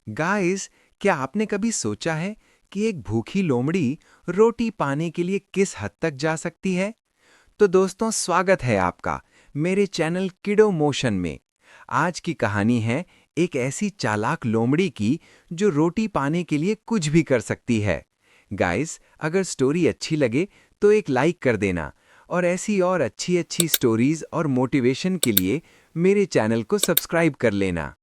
Guys, क्या आपने कभी सोचा है कि एक भूखी लोमड़ी रोटी पाने के लिए किस हद तक जा सकती है? तो दोस्तों, स्वागत है आपका मेरे चैनल किडो मोशन में। आज की कहानी है एक ऐसी चालाक लोमड़ी की जो रोटी पाने के लिए कुछ भी कर सकती है। गाइस, अगर स्टोरी अच्छी लगे तो एक लाइक कर देना और ऐसी और अच्छी अच्छी स्टोरीज और मोटिवेशन के लिए मेरे चैनल को सब्सक्राइब कर लेना।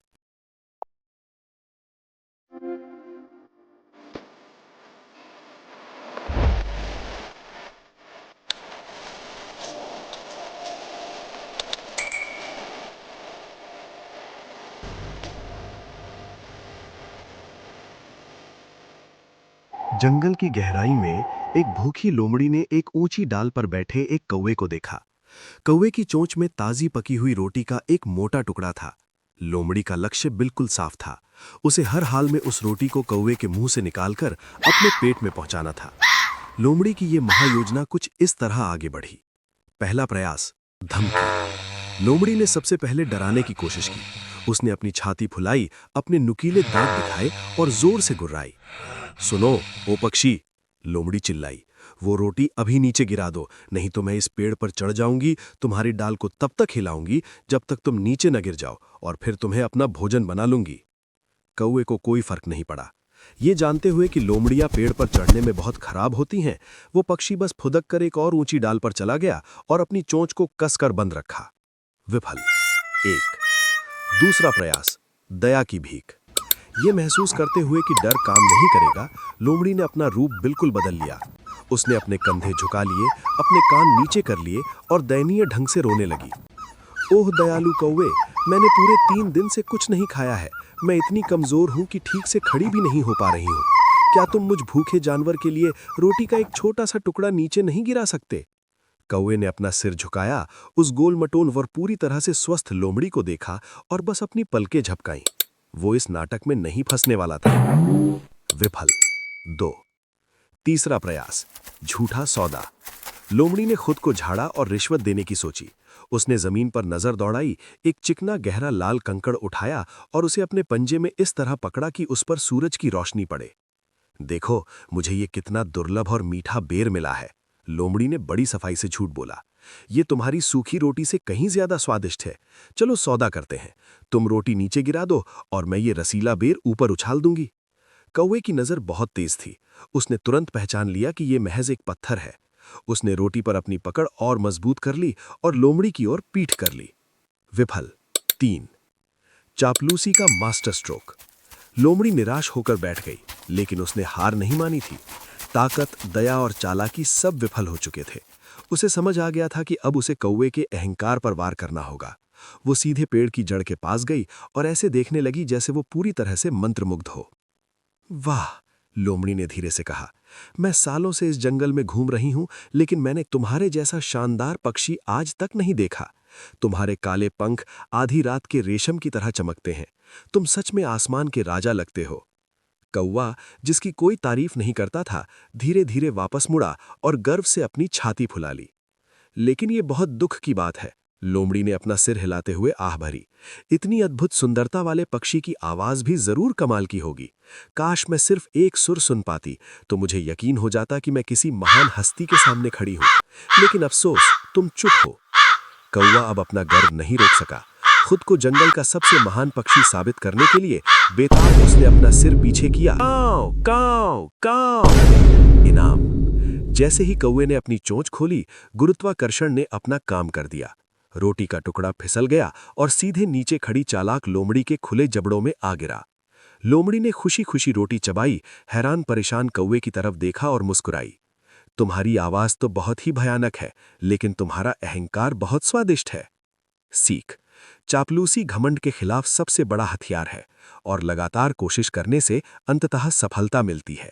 जंगल की गहराई में एक भूखी लोमड़ी ने एक ऊंची डाल पर बैठे एक कौवे को देखा। कौवे की चोंच में ताजी पकी हुई रोटी का एक मोटा टुकड़ा था। लोमड़ी का लक्ष्य बिल्कुल साफ था। उसे हर हाल में उस रोटी को कौवे के मुंह से निकालकर अपने पेट में पहुंचाना था। लोमड़ी की ये महायोजना कुछ इस तरह आगे बढ़ी। पहला प्रयास, धमकी। लोमड़ी ने सबसे पहले डराने की कोशिश की। उसने अपनी छाती फुलाई, अपने नुकीले दांत दिखाए और जोर से गुर्राई। सुनो ओ पक्षी, लोमड़ी चिल्लाई, वो रोटी अभी नीचे गिरा दो, नहीं तो मैं इस पेड़ पर चढ़ जाऊंगी, तुम्हारी डाल को तब तक हिलाऊंगी जब तक तुम नीचे न गिर जाओ, और फिर तुम्हें अपना भोजन बना लूंगी। कौवे को कोई फर्क नहीं पड़ा। ये जानते हुए कि लोमड़ियां पेड़ पर चढ़ने में बहुत खराब होती हैं, वो पक्षी बस फुदक कर एक और ऊंची डाल पर चला गया और अपनी चोंच को कसकर बंद रखा। विफल। एक। दूसरा प्रयास, दया की भीख। ये महसूस करते हुए कि डर काम नहीं करेगा, लोमड़ी ने अपना रूप बिल्कुल बदल लिया। उसने अपने कंधे झुका लिए, अपने कान नीचे कर लिए और दयनीय ढंग से रोने लगी। ओह दयालु कौवे, मैंने पूरे 3 दिन से कुछ नहीं खाया है। मैं इतनी कमजोर हूं कि ठीक से खड़ी भी नहीं हो पा रही हूं। क्या तुम मुझ भूखे जानवर के लिए रोटी का एक छोटा सा टुकड़ा नीचे नहीं गिरा सकते? कौवे ने अपना सिर झुकाया, उस गोल-मटोल और पूरी तरह से स्वस्थ लोमड़ी को देखा और बस अपनी पलकें झपकाईं। वो इस नाटक में नहीं फंसने वाला था। विफल। 2। तीसरा प्रयास, झूठा सौदा। लोमड़ी ने खुद को झाड़ा और रिश्वत देने की सोची। उसने जमीन पर नजर दौड़ाई, एक चिकना गहरा लाल कंकड़ उठाया और उसे अपने पंजे में इस तरह पकड़ा कि उस पर सूरज की रोशनी पड़े। देखो, मुझे ये कितना दुर्लभ और मीठा बेर मिला है, लोमड़ी ने बड़ी सफाई से झूठ बोला। ये तुम्हारी सूखी रोटी से कहीं ज्यादा स्वादिष्ट है। चलो सौदा करते हैं। तुम रोटी नीचे गिरा दो और मैं ये रसीला बेर ऊपर उछाल दूंगी। कौवे की नजर बहुत तेज थी। उसने तुरंत पहचान लिया कि यह महज एक पत्थर है। उसने रोटी पर अपनी पकड़ और मजबूत कर ली और लोमड़ी की ओर पीठ कर ली। विफल। 3। चापलूसी का मास्टर स्ट्रोक। लोमड़ी निराश होकर बैठ गई, लेकिन उसने हार नहीं मानी थी। ताकत, दया और चालाकी सब विफल हो चुके थे। उसे समझ आ गया था कि अब उसे कौवे के अहंकार पर वार करना होगा। वो सीधे पेड़ की जड़ के पास गई और ऐसे देखने लगी जैसे वो पूरी तरह से मंत्रमुग्ध हो। वाह, लोमड़ी ने धीरे से कहा, मैं सालों से इस जंगल में घूम रही हूं, लेकिन मैंने तुम्हारे जैसा शानदार पक्षी आज तक नहीं देखा। तुम्हारे काले पंख आधी रात के रेशम की तरह चमकते हैं। तुम सच में आसमान के राजा लगते हो। कौवा, जिसकी कोई तारीफ नहीं करता था, धीरे धीरे वापस मुड़ा और गर्व से अपनी छाती फुला ली। लेकिन ये बहुत दुख की बात है, लोमड़ी ने अपना सिर हिलाते हुए आह भरी। इतनी अद्भुत सुंदरता वाले पक्षी की आवाज भी जरूर कमाल की होगी। काश मैं सिर्फ एक सुर सुन पाती, तो मुझे यकीन हो जाता कि मैं किसी महान हस्ती के सामने खड़ी हूं। लेकिन अफसोस, तुम चुप हो। कौवा अब अपना गर्व नहीं रोक सका। खुद को जंगल का सबसे महान पक्षी साबित करने के लिए बेताब उसने अपना सिर पीछे किया। काव काव काव। इनाम। जैसे ही कौवे ने अपनी चोंच खोली, गुरुत्वाकर्षण ने अपना काम कर दिया। रोटी का टुकड़ा फिसल गया और सीधे नीचे खड़ी चालाक लोमड़ी के खुले जबड़ों में आ गिरा। लोमड़ी ने खुशी खुशी रोटी चबाई, हैरान परेशान कौवे की तरफ देखा और मुस्कुराई। तुम्हारी आवाज तो बहुत ही भयानक है, लेकिन तुम्हारा अहंकार बहुत स्वादिष्ट है। सीख। चापलूसी घमंड के खिलाफ सबसे बड़ा हथियार है और लगातार कोशिश करने से अंततः सफलता मिलती है।